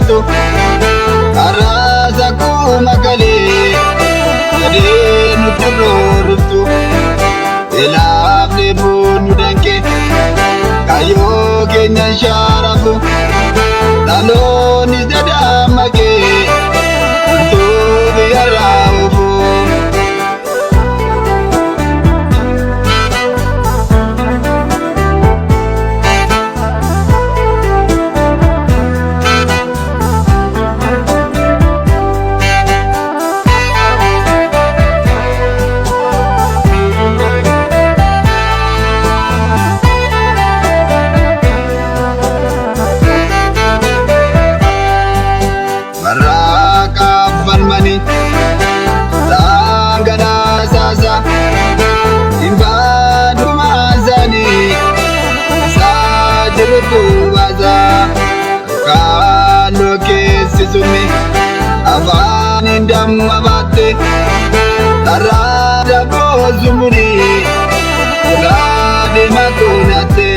tu arasa ku makale ade nutrortu elab de bunu danke kayo kenya sharafu taloni dadamake tu biarafu Falmani Sangana Sasa Imbadu Mazani Sajirutu Waza Kano Kesizumi Avani Damavate Tarada Bozumuri Ulade Makunate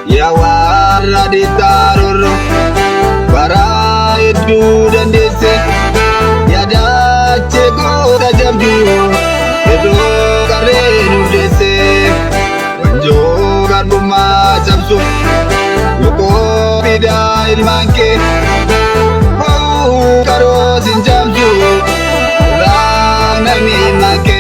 Yawara di taruru para itu dan dese yada cego tajamju itu karenu dese wanjo karbu macam su yoko pida ilmanke karo sinjamju lang nami make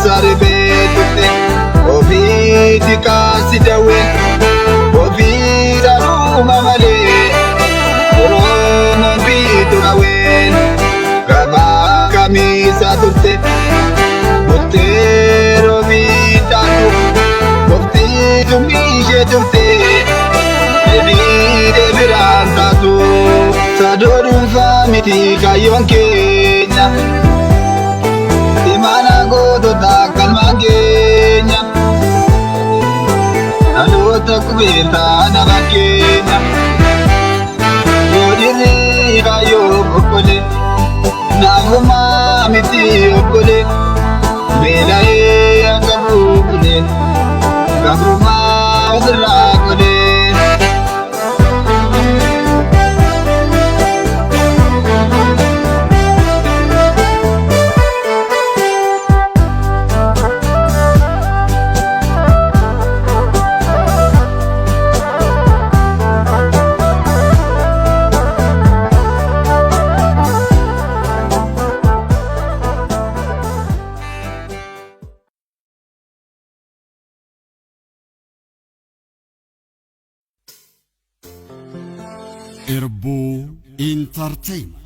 Saribetute ovi dikasi dawe ovi daru mamale oromo bitu kawen kama kami saturte botero vitatu bokti tumishe turte ebi devirantatu sadorum famiti kayon kenya Dimana godo takkan magenya Lalu tak kubita na makenya Godiri kayo okole Naguma miti okole Belai ang kabukule Kabruma udra kole Erbo Entertainment